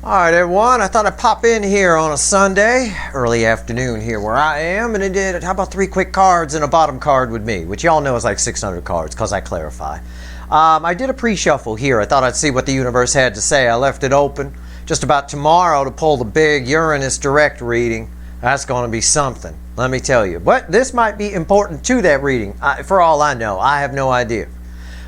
Alright everyone, I thought I'd pop in here on a Sunday, early afternoon here where I am, and I did, how about 3 quick cards and a bottom card with me, which y'all know is like 600 cards, because I clarify. I did a pre-shuffle here. I thought I'd see what the universe had to say. I left it open just about tomorrow to pull the big Uranus direct reading. That's going to be something, let me tell you. But this might be important to that reading. For all I know, I have no idea.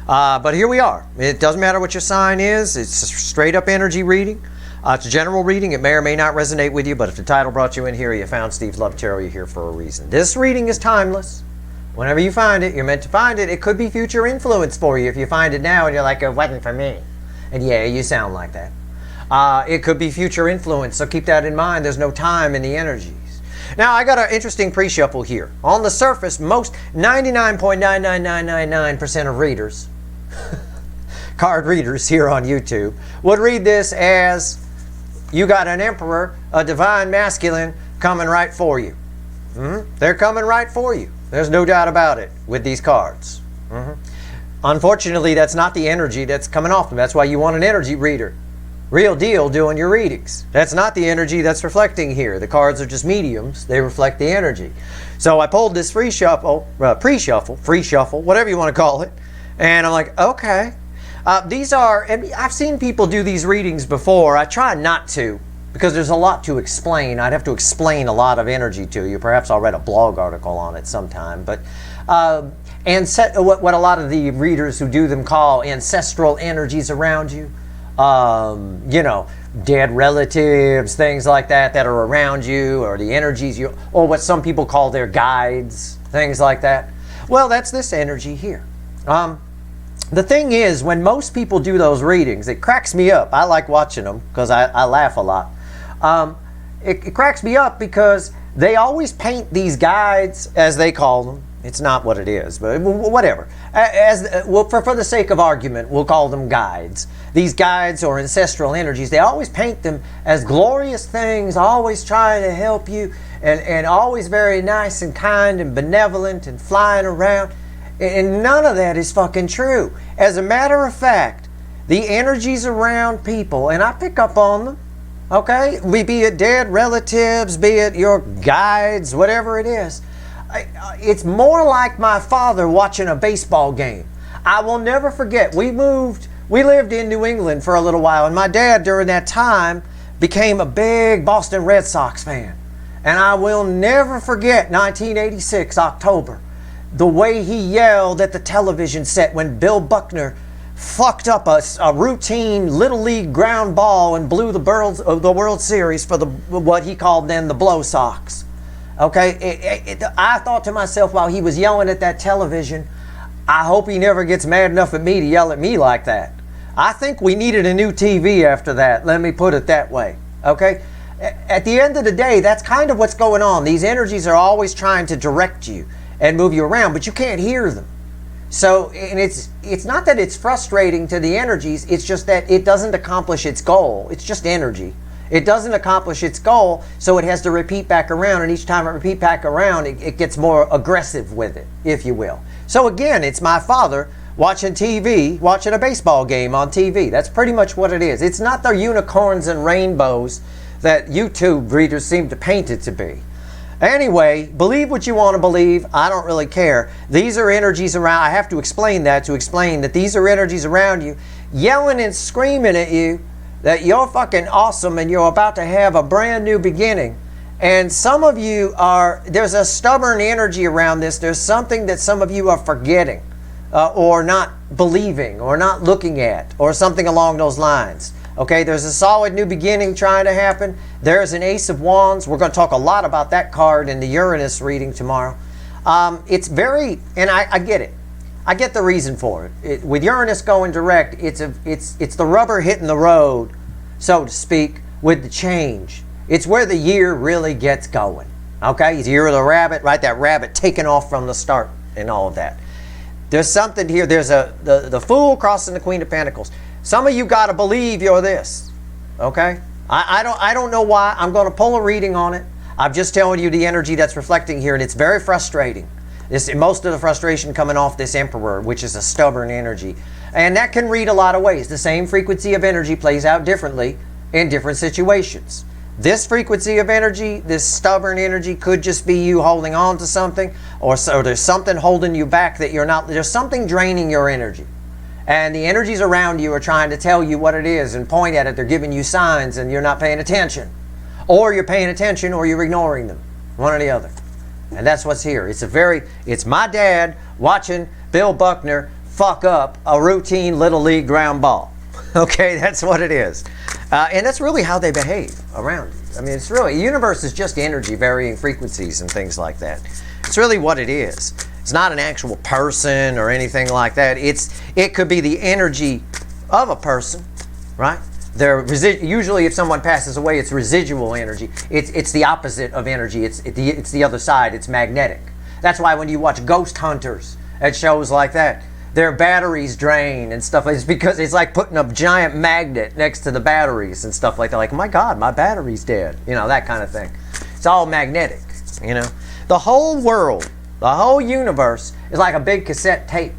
But here we are. It doesn't matter what your sign is. It's a straight up energy reading. It's a general reading. It may or may not resonate with you, but if the title brought you in here, you found Steve's Love Tarot, you're here for a reason. This reading is timeless. Whenever you find it, you're meant to find it. It could be future influence for you if you find it now and you're like, it wasn't for me. And yeah, you sound like that. It could be future influence, so keep that in mind. There's no time in the energies. Now, I got an interesting pre-shuffle here. On the surface, most 99.99999% of readers, card readers here on YouTube, would read this as you got an emperor, a divine masculine, coming right for you. They're coming right for you. There's no doubt about it with these cards. Unfortunately, that's not the energy that's coming off them. That's why you want an energy reader. Real deal doing your readings. That's not the energy that's reflecting here. The cards are just mediums. They reflect the energy. So I pulled this pre-shuffle, whatever you want to call it. And I'm like, okay. These are, I've seen people do these readings before. I try not to, because there's a lot to explain. I'd have to explain a lot of energy to you. Perhaps I'll write a blog article on it sometime. But what a lot of the readers who do them call ancestral energies around you. You know, dead relatives, things like that that are around you, or the energies you, or what some people call their guides, things like that. Well, that's this energy here. The thing is, when most people do those readings, it cracks me up. I like watching them because I laugh a lot. It cracks me up because they always paint these guides, as they call them. It's not what it is, but whatever. For the sake of argument, we'll call them guides. These guides or ancestral energies, they always paint them as glorious things, always trying to help you, and always very nice and kind and benevolent and flying around. And none of that is fucking true. As a matter of fact, the energies around people, and I pick up on them, okay? Be it dead relatives, be it your guides, whatever it is. It's more like my father watching a baseball game. I will never forget, we lived in New England for a little while, and my dad during that time became a big Boston Red Sox fan. And I will never forget 1986, October. The way he yelled at the television set when Bill Buckner fucked up a routine Little League ground ball and blew the World Series for what he called then the Blow Sox. Okay, I thought to myself while he was yelling at that television, I hope he never gets mad enough at me to yell at me like that. I think we needed a new TV after that, let me put it that way. Okay, at the end of the day, that's kind of what's going on. These energies are always trying to direct you and move you around, but you can't hear them. So, and it's not that it's frustrating to the energies, it's just that it doesn't accomplish its goal. It's just energy. It doesn't accomplish its goal, so it has to repeat back around, and each time it repeats back around, it gets more aggressive with it, if you will. So again, it's my father watching TV, watching a baseball game on TV. That's pretty much what it is. It's not the unicorns and rainbows that YouTube readers seem to paint it to be. Anyway, believe what you want to believe. I don't really care. These are energies around. I have to explain that to explain that these are energies around you yelling and screaming at you that you're fucking awesome and you're about to have a brand new beginning. And some of you there's a stubborn energy around this. There's something that some of you are forgetting or not believing or not looking at or something along those lines. Okay, there's a solid new beginning trying to happen. There's an Ace of Wands. We're going to talk a lot about that card in the Uranus reading tomorrow. It's very, and I get it. I get the reason for it. With Uranus going direct, it's the rubber hitting the road, so to speak, with the change. It's where the year really gets going. Okay, it's the year of the rabbit, right? That rabbit taking off from the start and all of that. There's something here. There's the Fool crossing the Queen of Pentacles. Some of you got to believe you're this, okay? I don't know why. I'm going to pull a reading on it. I'm just telling you the energy that's reflecting here, and it's very frustrating. Most of the frustration coming off this Emperor, which is a stubborn energy. And that can read a lot of ways. The same frequency of energy plays out differently in different situations. This frequency of energy, this stubborn energy, could just be you holding on to something, or so there's something holding you back that you're not, there's something draining your energy. And the energies around you are trying to tell you what it is and point at it. They're giving you signs and you're not paying attention. Or you're paying attention or you're ignoring them. One or the other. And that's what's here. It's my dad watching Bill Buckner fuck up a routine Little League ground ball. Okay, that's what it is. And that's really how they behave around you. I mean, it's really, the universe is just energy, varying frequencies and things like that. It's really what it is. It's not an actual person or anything like that. It could be the energy of a person, right? Usually if someone passes away, it's residual energy. It's the opposite of energy. It's the other side. It's magnetic. That's why when you watch ghost hunters at shows like that, their batteries drain and stuff. It's because it's like putting a giant magnet next to the batteries and stuff like that. Like, my God, my battery's dead. You know, that kind of thing. It's all magnetic, you know. The whole world, the whole universe is like a big cassette tape,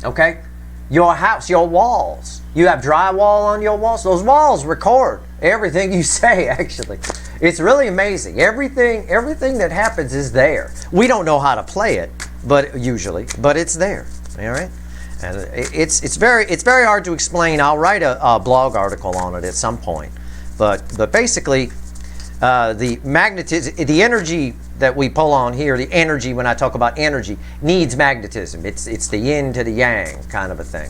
okay? Your house, your walls. You have drywall on your walls. Those walls record everything you say, actually. It's really amazing. Everything that happens is there. We don't know how to play it, but it's there. All right? And it's very hard to explain. I'll write a blog article on it at some point. But basically, the magnetism, the energy that we pull on here, the energy, when I talk about energy, needs magnetism. It's the yin to the yang kind of a thing.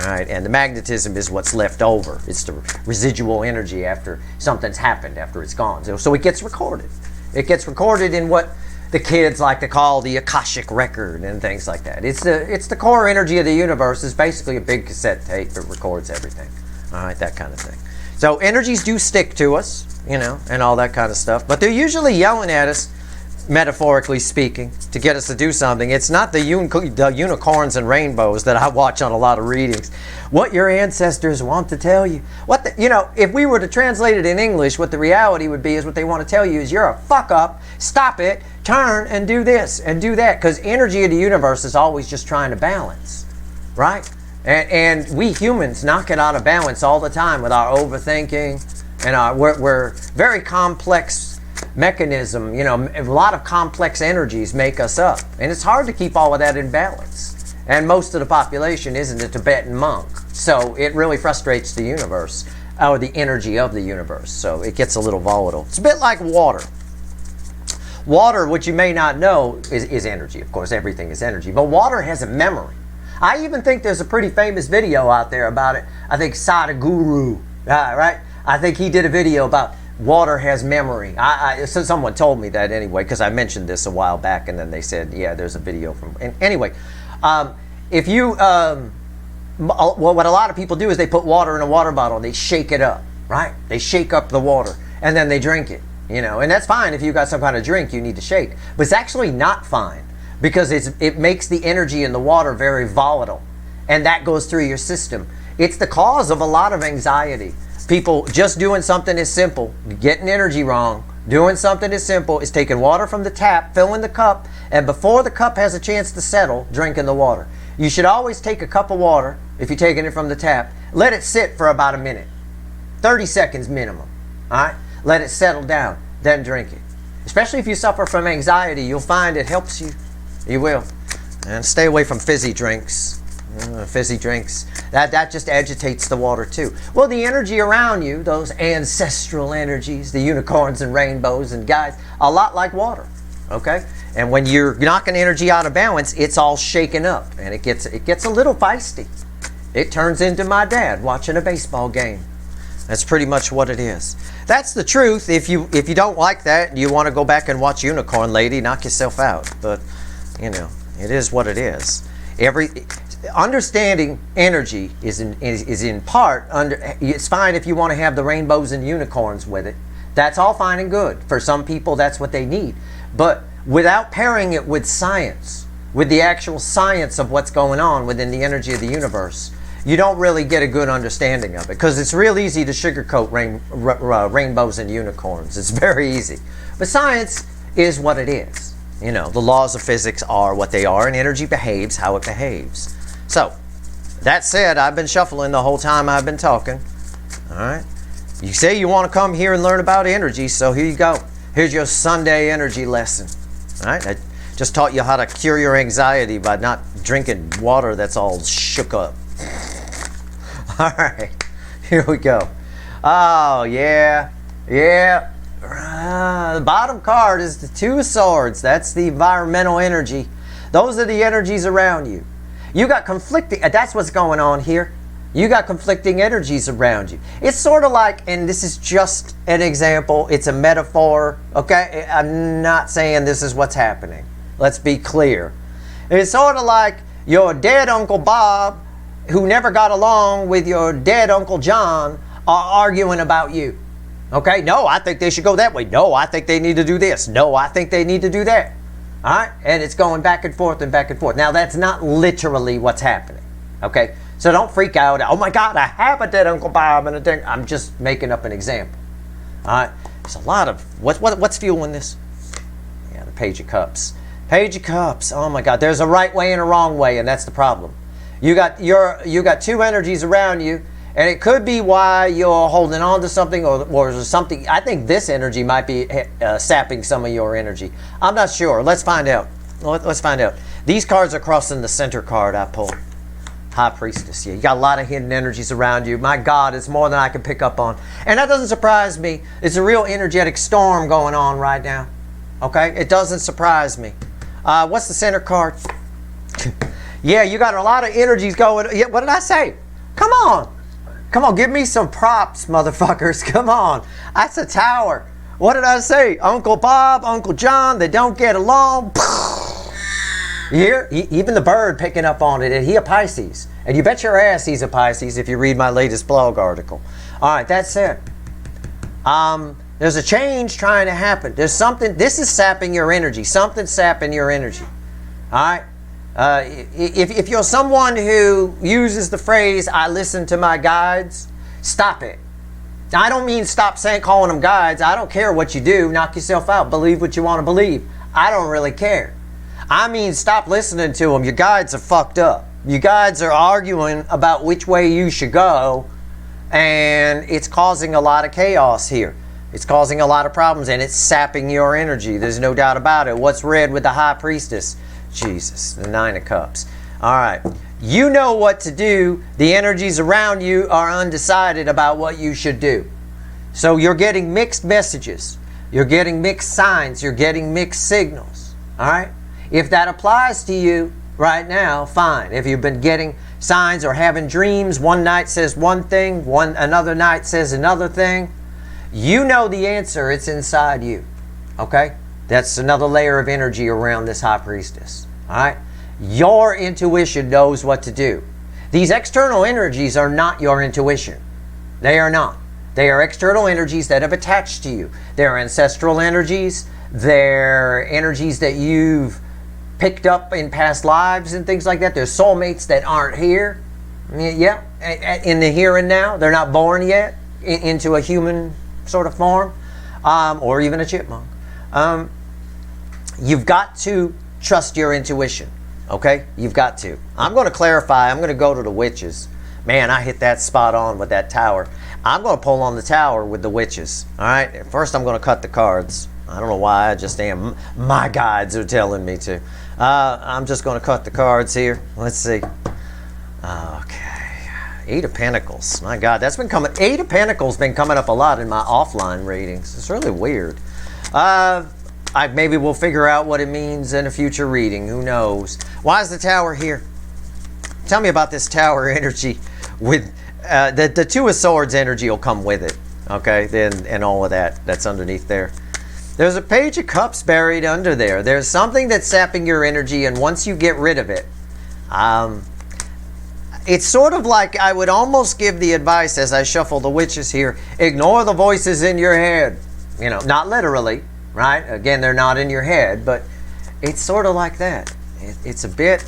All right, and the magnetism is what's left over. It's the residual energy after something's happened, after it's gone. So it gets recorded. It gets recorded in what the kids like to call the Akashic record and things like that. It's the core energy of the universe. It's basically a big cassette tape that records everything. All right, that kind of thing. So energies do stick to us, you know, and all that kind of stuff. But they're usually yelling at us, metaphorically speaking, to get us to do something. It's not the unicorns and rainbows that I watch on a lot of readings. What your ancestors want to tell you. If we were to translate it in English, what the reality would be is what they want to tell you is you're a fuck up, stop it, turn and do this and do that. Because energy of the universe is always just trying to balance, right? And we humans knock it out of balance all the time with our overthinking and we're very complex mechanism, you know, a lot of complex energies make us up. And it's hard to keep all of that in balance. And most of the population isn't a Tibetan monk. So it really frustrates the universe, or the energy of the universe. So it gets a little volatile. It's a bit like water. Water, which you may not know, is energy. Of course, everything is energy. But water has a memory. I even think there's a pretty famous video out there about it. I think Sadhguru, right? I think he did a video about water has memory. So someone told me that anyway, because I mentioned this a while back, and then they said, yeah, there's a video from. And anyway, if you, what a lot of people do is they put water in a water bottle, they shake it up, right? They shake up the water, and then they drink it, you know, and that's fine if you've got some kind of drink you need to shake. But it's actually not fine, because it makes the energy in the water very volatile, and that goes through your system. It's the cause of a lot of anxiety. People just doing something as simple, getting energy wrong, doing something as simple as taking water from the tap, filling the cup, and before the cup has a chance to settle, drinking the water. You should always take a cup of water, if you're taking it from the tap, let it sit for about a minute, 30 seconds minimum, all right? Let it settle down, then drink it. Especially if you suffer from anxiety, you'll find it helps you. You will. And stay away from fizzy drinks. Fizzy drinks. That just agitates the water too. Well, the energy around you, those ancestral energies, the unicorns and rainbows and guys, a lot like water. Okay? And when you're knocking energy out of balance, it's all shaken up and it gets a little feisty. It turns into my dad watching a baseball game. That's pretty much what it is. That's the truth. If you don't like that and you want to go back and watch Unicorn Lady, knock yourself out. But, you know, it is what it is. Understanding energy is in part it's fine if you want to have the rainbows and unicorns with it. That's all fine and good. For some people, that's what they need. But without pairing it with science, with the actual science of what's going on within the energy of the universe, you don't really get a good understanding of it, because it's real easy to sugarcoat rainbows and unicorns. It's very easy. But science is what it is. You know, the laws of physics are what they are, and energy behaves how it behaves. So, that said, I've been shuffling the whole time I've been talking. All right? You say you want to come here and learn about energy, so here you go. Here's your Sunday energy lesson. All right? I just taught you how to cure your anxiety by not drinking water that's all shook up. All right, here we go. Oh, yeah. The bottom card is the Two of Swords. That's the environmental energy. Those are the energies around you. You got conflicting, that's what's going on here. You got conflicting energies around you. It's sort of like, and this is just an example, it's a metaphor, okay? I'm not saying this is what's happening. Let's be clear. It's sort of like your dead Uncle Bob, who never got along with your dead Uncle John, are arguing about you. Okay? No, I think they should go that way. No, I think they need to do this. No, I think they need to do that. All right? And it's going back and forth and back and forth. Now, that's not literally what's happening. Okay? So don't freak out. Oh my God, I have a dead Uncle Bob and a dead... I'm just making up an example. All right? There's a lot of... What's fueling this? Yeah, the Page of Cups. Page of Cups. Oh my God. There's a right way and a wrong way, and that's the problem. You got two energies around you, and it could be why you're holding on to something or something. I think this energy might be sapping some of your energy. I'm not sure. Let's find out. Let's find out. These cards are crossing the center card I pulled. High Priestess. Yeah, you got a lot of hidden energies around you. My God, it's more than I can pick up on. And that doesn't surprise me. It's a real energetic storm going on right now. Okay? It doesn't surprise me. What's the center card? Yeah, you got a lot of energies going. Yeah, what did I say? Come on. Come on, give me some props, motherfuckers. Come on. That's a tower. What did I say? Uncle Bob, Uncle John, they don't get along. You hear? Even the bird picking up on it. And he a Pisces. And you bet your ass he's a Pisces if you read my latest blog article. All right, that's it. There's a change trying to happen. There's something. This is sapping your energy. Something's sapping your energy. All right? If you're someone who uses the phrase, I listen to my guides, stop it. I don't mean stop calling them guides. I don't care what you do. Knock yourself out. Believe what you want to believe. I don't really care. I mean stop listening to them. Your guides are fucked up. You guides are arguing about which way you should go, and it's causing a lot of chaos here. It's causing a lot of problems, and it's sapping your energy. There's no doubt about it. What's red with the High Priestess? Jesus, the Nine of Cups. All right. You know what to do. The energies around you are undecided about what you should do. So you're getting mixed messages. You're getting mixed signs. You're getting mixed signals. All right? If that applies to you right now, fine. If you've been getting signs or having dreams, one night says one thing, another night says another thing, you know the answer. It's inside you. Okay? That's another layer of energy around this High Priestess. All right? Your intuition knows what to do. These external energies are not your intuition. They are not. They are external energies that have attached to you. They're ancestral energies. They're energies that you've picked up in past lives and things like that. They're soulmates that aren't here. Yeah, in the here and now. They're not born yet into a human sort of form, or even a chipmunk. You've got to trust your intuition. Okay? You've got to. I'm going to clarify. I'm going to go to the witches. Man, I hit that spot on with that tower. I'm going to pull on the tower with the witches. All right? First, I'm going to cut the cards. I don't know why. I just am. My guides are telling me to. I'm just going to cut the cards here. Let's see. Okay. Eight of Pentacles. My God, that's been coming. Eight of Pentacles been coming up a lot in my offline readings. It's really weird. Maybe we'll figure out what it means in a future reading. Who knows? Why is the tower here? Tell me about this tower energy. With the Two of Swords energy will come with it. Okay, and all of that that's underneath there. There's a Page of Cups buried under there. There's something that's sapping your energy, and once you get rid of it, it's sort of like I would almost give the advice as I shuffle the witches here, ignore the voices in your head. You know, not literally, right? Again, they're not in your head, but it's sort of like that. It's a bit,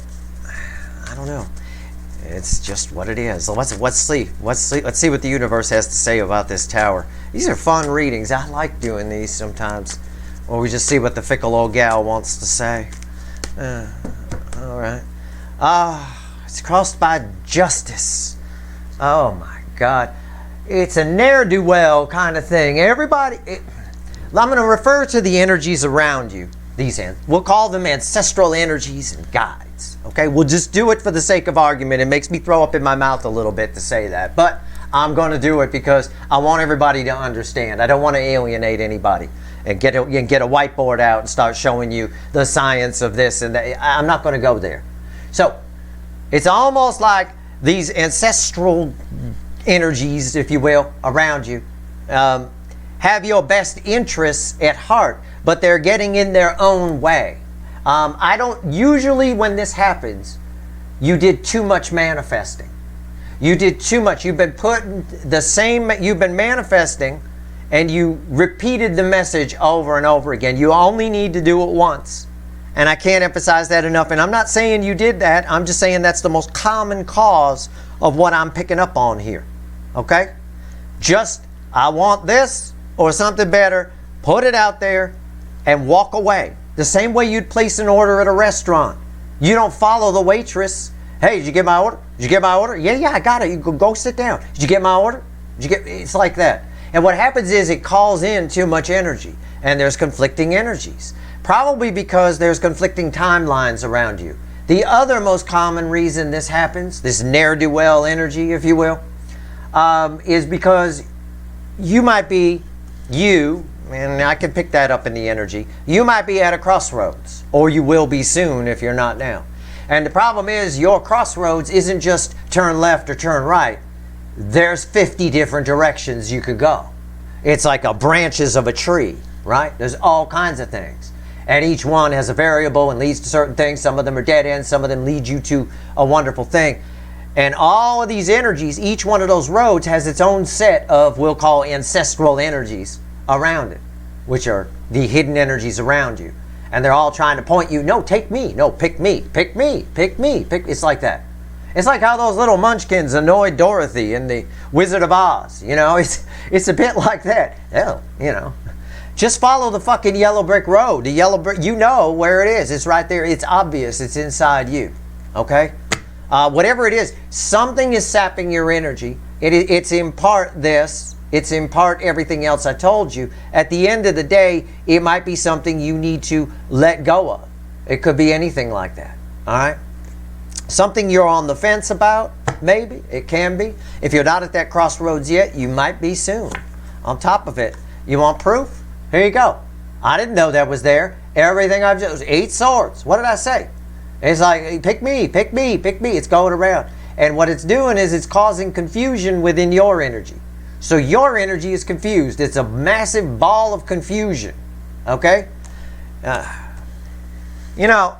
I don't know. It's just what it is. So let's see what the universe has to say about this tower. These are fun readings. I like doing these sometimes. Or we just see what the fickle old gal wants to say. All right. It's crossed by Justice. Oh my God. it's a ne'er-do-well kind of thing. Everybody, I'm going to refer to the energies around you. We'll call them ancestral energies and guides. Okay, we'll just do it for the sake of argument. It makes me throw up in my mouth a little bit to say that, but I'm going to do it because I want everybody to understand. I don't want to alienate anybody and get a whiteboard out and start showing you the science of this and that. I'm not going to go there. So it's almost like these ancestral energies, if you will, around you have your best interests at heart, but they're getting in their own way. I don't usually, when this happens, you did too much manifesting. You did too much. You've been you've been manifesting, and you repeated the message over and over again. You only need to do it once. And I can't emphasize that enough. And I'm not saying you did that. I'm just saying that's the most common cause of what I'm picking up on here. Okay? Just, I want this or something better. Put it out there and walk away. The same way you'd place an order at a restaurant. You don't follow the waitress. Hey, did you get my order? Did you get my order? Yeah, I got it. You go sit down. Did you get my order? It's like that. And what happens is it calls in too much energy. And there's conflicting energies. Probably because there's conflicting timelines around you. The other most common reason this happens, this ne'er-do-well energy, if you will, is because you might be, and I can pick that up in the energy, you might be at a crossroads, or you will be soon if you're not now. And the problem is your crossroads isn't just turn left or turn right. There's 50 different directions you could go. It's like branches of a tree, right? There's all kinds of things. And each one has a variable and leads to certain things. Some of them are dead ends. Some of them lead you to a wonderful thing. And all of these energies, each one of those roads has its own set of, we'll call ancestral energies around it, which are the hidden energies around you. And they're all trying to point you, no, take me, no, pick me, pick me, pick me, pick. It's like that. It's like how those little munchkins annoyed Dorothy in the Wizard of Oz. You know, it's a bit like that. Hell, you know. Just follow the fucking yellow brick road. The yellow brick, you know where it is. It's right there. It's obvious. It's inside you. Okay? Whatever it is, something is sapping your energy. It's in part this. It's in part everything else I told you. At the end of the day, it might be something you need to let go of. It could be anything like that. All right? Something you're on the fence about, maybe. It can be. If you're not at that crossroads yet, you might be soon. On top of it, you want proof? Here you go. I didn't know that was there. Everything I've just, 8 swords. What did I say? It's like, pick me, pick me, pick me. It's going around. And what it's doing is it's causing confusion within your energy. So your energy is confused. It's a massive ball of confusion. Okay? You know,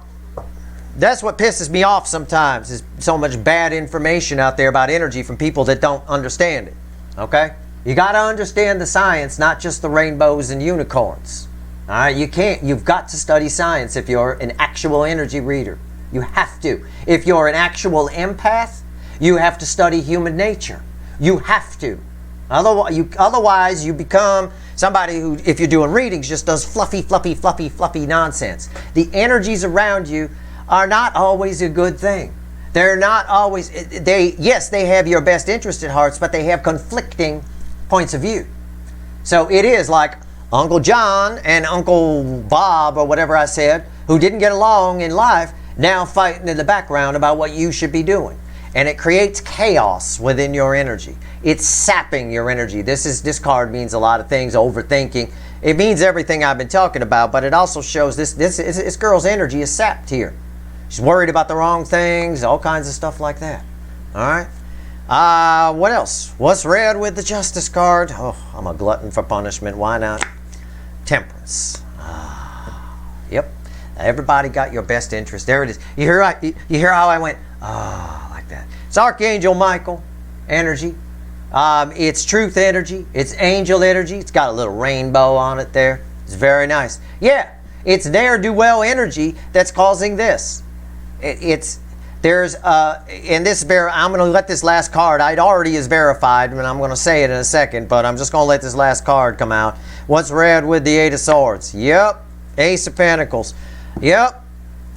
that's what pisses me off sometimes, is so much bad information out there about energy from people that don't understand it. Okay? You got to understand the science, not just the rainbows and unicorns. All right? You've got to study science if you're an actual energy reader. You have to. If you're an actual empath, you have to study human nature. You have to. Otherwise, you become somebody who, if you're doing readings, just does fluffy nonsense. The energies around you are not always a good thing. They're not always, yes, they have your best interest at heart, but they have conflicting points of view. So it is like Uncle John and Uncle Bob, or whatever I said, who didn't get along in life, now fighting in the background about what you should be doing. And it creates chaos within your energy. It's sapping your energy. This card means a lot of things. Overthinking. It means everything I've been talking about, but it also shows this girl's energy is sapped here. She's worried about the wrong things, all kinds of stuff like that. All right. What else? What's red with the Justice card? Oh, I'm a glutton for punishment. Why not? Temperance. Yep. Everybody got your best interest. There it is. You hear how I went? Like that. It's Archangel Michael energy. It's truth energy. It's angel energy. It's got a little rainbow on it there. It's very nice. Yeah. It's ne'er-do-well energy that's causing this. I'm going to let this last card, it already is verified, and I'm going to say it in a second, but I'm just going to let this last card come out. What's red with the 8 of Swords? Yep. Ace of Pentacles. Yep.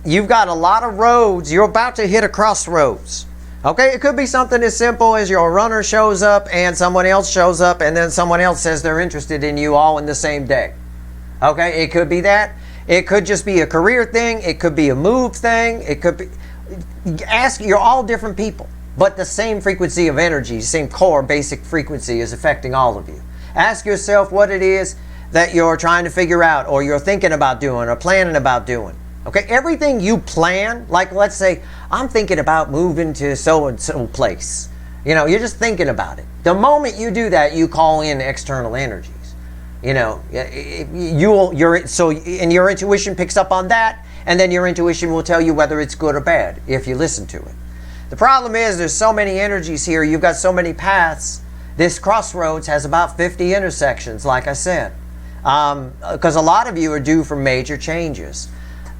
You've got a lot of roads. You're about to hit a crossroads. Okay, it could be something as simple as your runner shows up and someone else shows up and then someone else says they're interested in you all in the same day. Okay, it could be that. It could just be a career thing. It could be a move thing. It could be... You're all different people, but the same frequency of energy, same core basic frequency is affecting all of you. Ask yourself what it is that you're trying to figure out or you're thinking about doing or planning about doing. Okay, everything you plan, like let's say, I'm thinking about moving to so-and-so place. You know, you're just thinking about it. The moment you do that, you call in external energies. You know, and your intuition picks up on that, and then your intuition will tell you whether it's good or bad if you listen to it. The problem is there's so many energies here, you've got so many paths. This crossroads has about 50 intersections, like I said. Because a lot of you are due for major changes.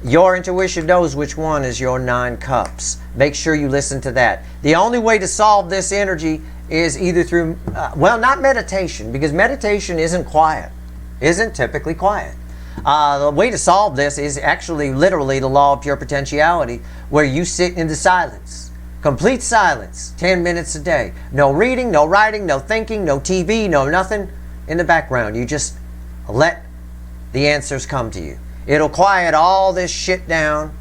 Your intuition knows which one is your 9 cups. Make sure you listen to that. The only way to solve this energy is either through, not meditation, because meditation isn't quiet, isn't typically quiet. The way to solve this is actually literally the law of pure potentiality, where you sit in the silence. Complete silence, 10 minutes a day. No reading, no writing, no thinking, no TV, no nothing in the background. You just let the answers come to you. It'll quiet all this shit down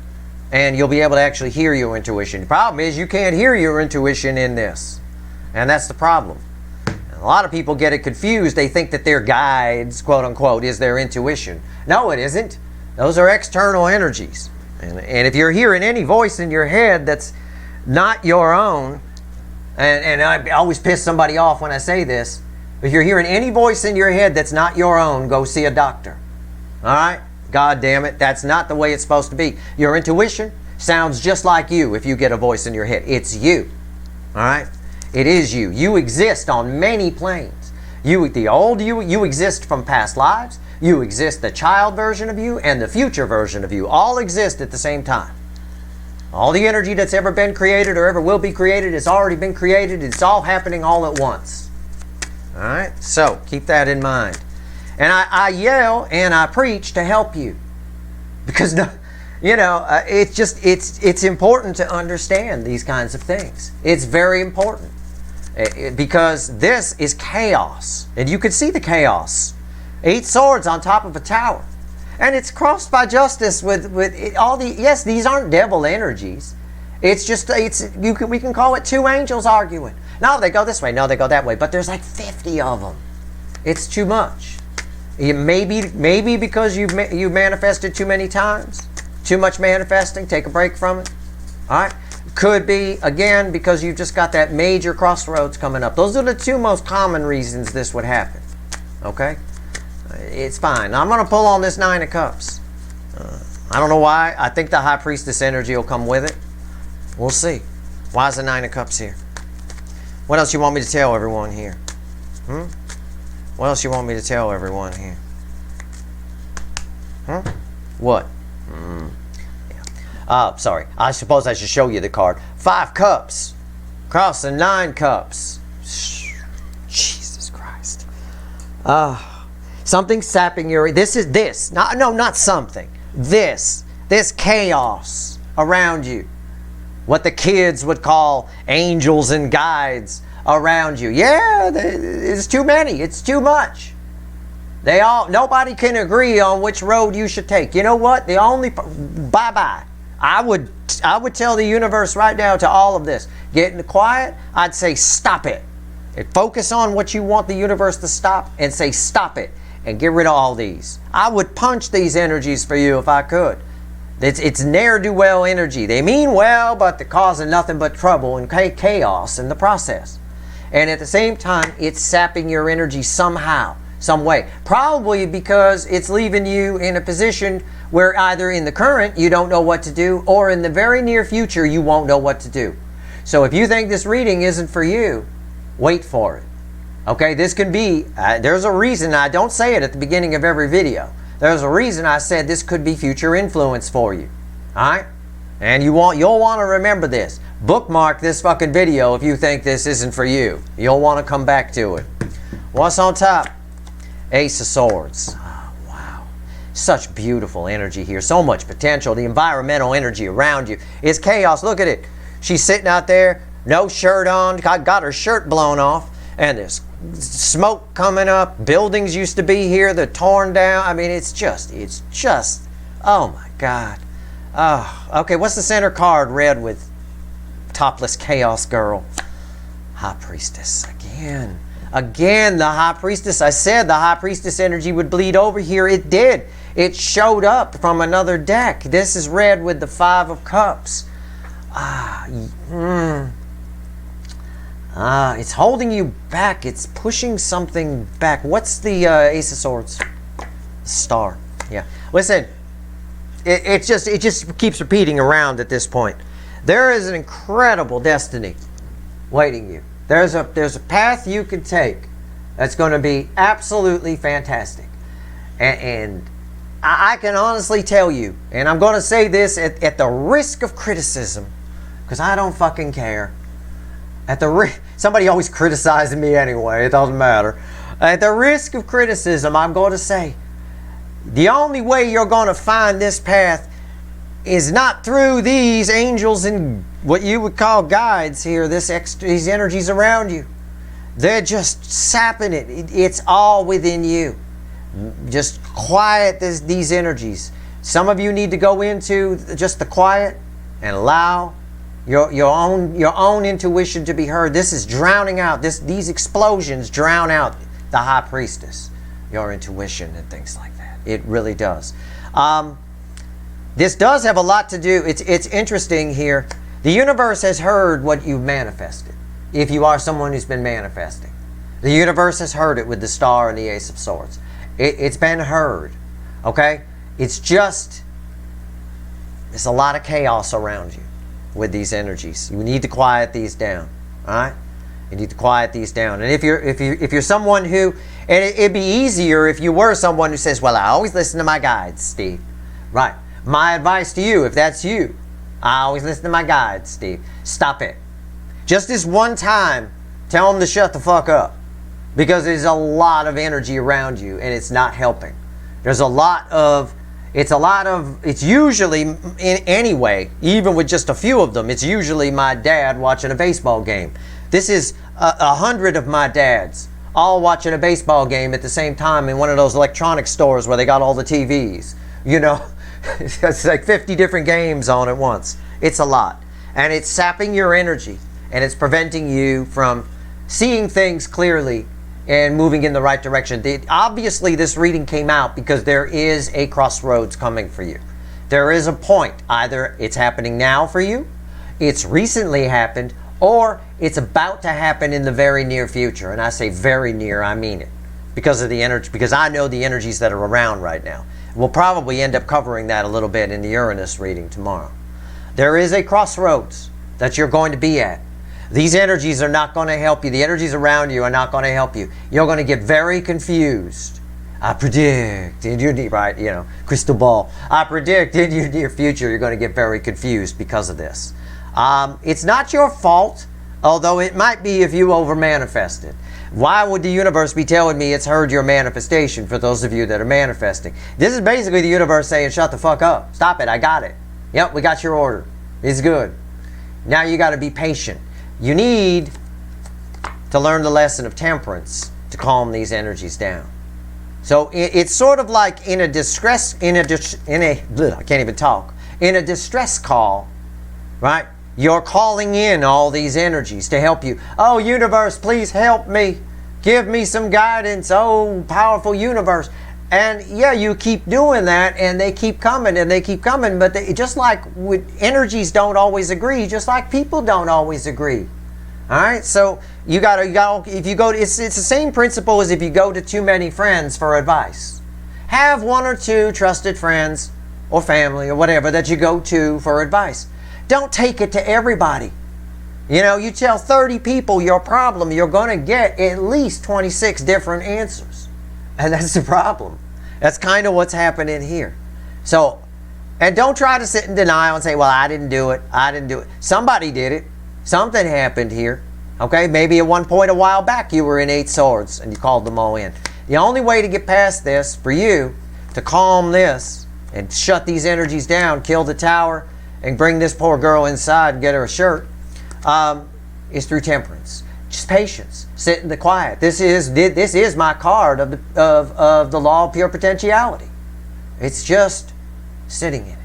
and you'll be able to actually hear your intuition. The problem is you can't hear your intuition in this. And that's the problem. A lot of people get it confused. They think that their guides, quote unquote, is their intuition. No, it isn't. Those are external energies. And if you're hearing any voice in your head that's not your own, and I always piss somebody off when I say this, if you're hearing any voice in your head that's not your own, go see a doctor. All right? God damn it, that's not the way it's supposed to be. Your intuition sounds just like you if you get a voice in your head. It's you. All right? It is you. You exist on many planes. The old you exist from past lives. You exist the child version of you and the future version of you. All exist at the same time. All the energy that's ever been created or ever will be created has already been created. It's all happening all at once. All right? So, keep that in mind. And I yell and I preach to help you. Because, it's important to understand these kinds of things. It's very important. Because this is chaos. And you can see the chaos. 8 swords on top of a tower. And it's crossed by justice with all the... Yes, these aren't devil energies. It's just... we can call it 2 angels arguing. No, they go this way. No, they go that way. But there's like 50 of them. It's too much. Maybe because you've manifested too many times. Too much manifesting. Take a break from it. All right? Could be, again, because you've just got that major crossroads coming up. Those are the 2 most common reasons this would happen. Okay? It's fine. Now, I'm going to pull on this 9 of Cups. I don't know why. I think the High Priestess energy will come with it. We'll see. Why is the 9 of Cups here? What else you want me to tell everyone here? What else you want me to tell everyone here? What? Yeah. Sorry. I suppose I should show you the card. 5 cups. Crossing 9 cups. Jesus Christ. Something sapping your... This. Not something. This chaos around you. What the kids would call angels and guides around you. Yeah, it's too many. It's too much. Nobody can agree on which road you should take. You know what? Bye-bye. I would tell the universe right now to all of this. Get in the quiet. I'd say stop it. And focus on what you want the universe to stop and say stop it. And get rid of all these. I would punch these energies for you if I could. It's ne'er-do-well energy. They mean well, but they're causing nothing but trouble and chaos in the process. And at the same time, it's sapping your energy somehow, some way. Probably because it's leaving you in a position where either in the current you don't know what to do, or in the very near future you won't know what to do. So if you think this reading isn't for you, wait for it. Okay, this can be, there's a reason I don't say it at the beginning of every video. There's a reason I said this could be future influence for you. Alright? And you'll want to remember this. Bookmark this fucking video if you think this isn't for you. You'll want to come back to it. What's on top? Ace of Swords. Oh, wow. Such beautiful energy here. So much potential. The environmental energy around you is chaos. Look at it. She's sitting out there no shirt on, got her shirt blown off, and there's smoke coming up. Buildings used to be here, they're torn down. I mean, it's just, oh my God. Oh, okay, what's the center card? Red with topless chaos girl. High priestess again. Again, the high priestess. I said the high priestess energy would bleed over here. It did. It showed up from another deck. This is red with the 5 of cups. It's holding you back. It's pushing something back. What's the Ace of Swords? Star. Yeah. Listen, it just keeps repeating around at this point. There is an incredible destiny waiting you. There's a path you can take that's going to be absolutely fantastic. And I can honestly tell you, and I'm going to say this at the risk of criticism, because I don't fucking care. Somebody always criticizing me anyway, it doesn't matter. At the risk of criticism, I'm going to say, the only way you're going to find this path is not through these angels and what you would call guides here, these energies around you. They're just sapping it. It's all within you. Just quiet these energies. Some of you need to go into just the quiet and allow your own intuition to be heard. This is drowning out. These explosions drown out the high priestess, your intuition and things like that. It really does. This does have a lot to do. It's interesting here. The universe has heard what you've manifested. If you are someone who's been manifesting, the universe has heard it with the Star and the Ace of Swords. It's been heard. Okay? It's a lot of chaos around you with these energies. You need to quiet these down. All right? You need to quiet these down. And if you're someone who, and it'd be easier if you were someone who says, well, I always listen to my guides, Steve. Right. My advice to you, if that's you, I always listen to my guides, Steve. Stop it. Just this one time, tell them to shut the fuck up. Because there's a lot of energy around you and it's not helping. It's usually, anyway, even with just a few of them, it's usually my dad watching a baseball game. This is 100 of my dads all watching a baseball game at the same time in one of those electronic stores where they got all the TVs. You know, it's like 50 different games on at once. It's a lot. And it's sapping your energy and it's preventing you from seeing things clearly and moving in the right direction. Obviously, this reading came out because there is a crossroads coming for you. There is a point. Either it's happening now for you, it's recently happened, or it's about to happen in the very near future. And I say very near, I mean it. Because of the energy, because I know the energies that are around right now. We'll probably end up covering that a little bit in the Uranus reading tomorrow. There is a crossroads that you're going to be at. These energies are not going to help you. The energies around you are not going to help you. You're going to get very confused. I predict in your crystal ball. I predict in your near future you're going to get very confused because of this. It's not your fault, although it might be if you over-manifested. Why would the universe be telling me it's heard your manifestation for those of you that are manifesting? This is basically the universe saying, shut the fuck up. Stop it. I got it. Yep, we got your order. It's good. Now you got to be patient. You need to learn the lesson of temperance to calm these energies down. So it's sort of like in a distress call, right? You're calling in all these energies to help you. Oh, universe, please help me. Give me some guidance. Oh, powerful universe. And yeah, you keep doing that and they keep coming and they keep coming. But just like energies don't always agree, just like people don't always agree. All right, so you got if you go, it's the same principle as if you go to too many friends for advice. Have one or two trusted friends or family or whatever that you go to for advice. Don't take it to everybody. You know, you tell 30 people your problem, you're going to get at least 26 different answers. And that's the problem. That's kind of what's happening here. So, and don't try to sit in denial and say, well, I didn't do it. I didn't do it. Somebody did it. Something happened here. Okay, maybe at one point a while back you were in 8 swords and you called them all in. The only way to get past this, for you, to calm this and shut these energies down, kill the tower, and bring this poor girl inside and get her a shirt, is through temperance. Just patience. Sit in the quiet. This is my card of the law of pure potentiality. It's just sitting in it.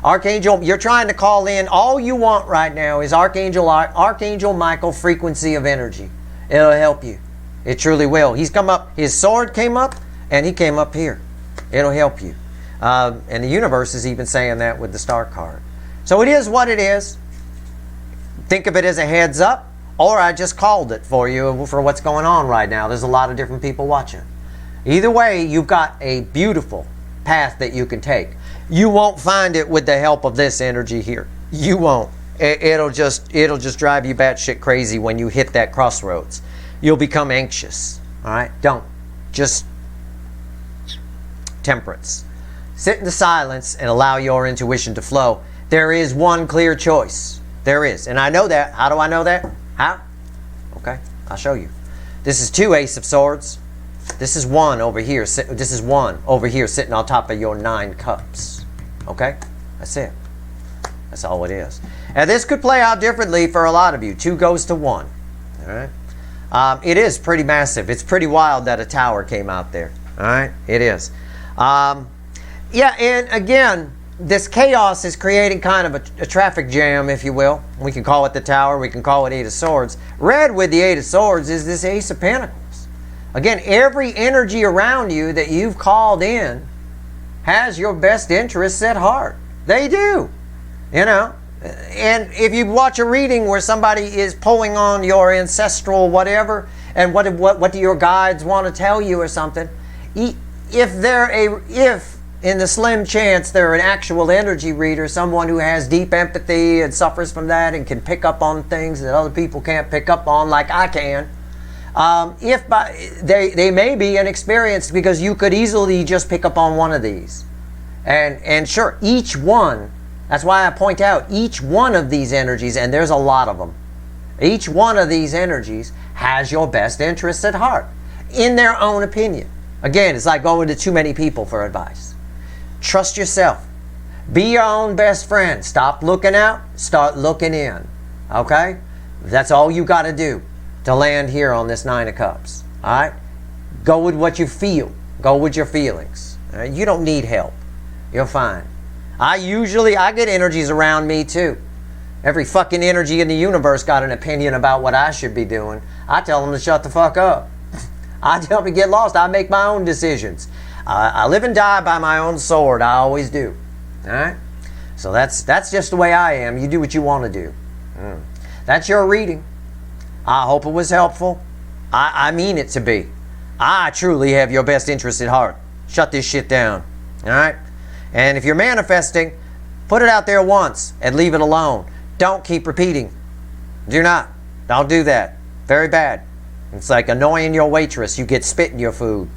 Archangel, you're trying to call in. All you want right now is Archangel Michael frequency of energy. It'll help you. It truly will. He's come up. His sword came up, and he came up here. It'll help you. And the universe is even saying that with the star card. So it is what it is. Think of it as a heads up, or I just called it for you for what's going on right now. There's a lot of different people watching. Either way, you've got a beautiful path that you can take. You won't find it with the help of this energy here. You won't. It'll just drive you batshit crazy when you hit that crossroads. You'll become anxious. All right? Don't. Just temperance. Sit in the silence and allow your intuition to flow. There is one clear choice. There is. And I know that. How do I know that? How? Okay, I'll show you. This is 2 Ace of Swords. This is 1 over here. This is 1 over here sitting on top of your 9 cups. Okay? That's it. That's all it is. And this could play out differently for a lot of you. 2 goes to 1. All right? It is pretty massive. It's pretty wild that a tower came out there. All right? It is. Yeah, and again, this chaos is creating kind of a traffic jam, if you will. We can call it the tower. We can call it 8 of Swords. Red with the 8 of Swords is this Ace of Pentacles. Again, every energy around you that you've called in has your best interests at heart. They do. You know? And if you watch a reading where somebody is pulling on your ancestral whatever, and what do your guides want to tell you or something, if in the slim chance they're an actual energy reader, someone who has deep empathy and suffers from that and can pick up on things that other people can't pick up on like I can, they may be inexperienced, because you could easily just pick up on one of these. And sure, each one, that's why I point out each one of these energies, and there's a lot of them, each one of these energies has your best interests at heart, in their own opinion. Again, it's like going to too many people for advice. Trust yourself. Be your own best friend. Stop looking out. Start looking in. Okay? That's all you got to do to land here on this 9 of Cups. All right? Go with what you feel. Go with your feelings. All right? You don't need help. You're fine. I get energies around me too. Every fucking energy in the universe got an opinion about what I should be doing. I tell them to shut the fuck up. I tell them to get lost. I make my own decisions. I live and die by my own sword. I always do. All right? So that's just the way I am. You do what you want to do. That's your reading. I hope it was helpful. I mean it to be. I truly have your best interest at heart. Shut this shit down. All right? And if you're manifesting, put it out there once and leave it alone. Don't keep repeating. Do not. Don't do that. Very bad. It's like annoying your waitress. You get spit in your food.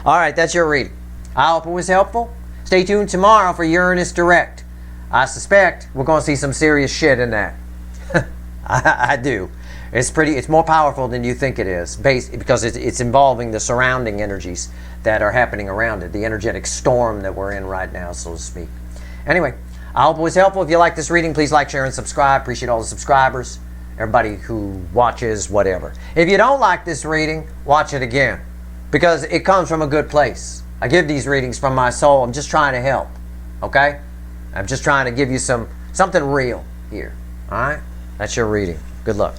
All right, that's your reading. I hope it was helpful. Stay tuned tomorrow for Uranus Direct. I suspect we're going to see some serious shit in that. I do. It's more powerful than you think it is, because it's involving the surrounding energies that are happening around it, the energetic storm that we're in right now, so to speak. Anyway, I hope it was helpful. If you like this reading, please like, share, and subscribe. Appreciate all the subscribers, everybody who watches, whatever. If you don't like this reading, watch it again, because it comes from a good place. I give these readings from my soul. I'm just trying to help, okay? I'm just trying to give you something real here, all right? That's your reading. Good luck.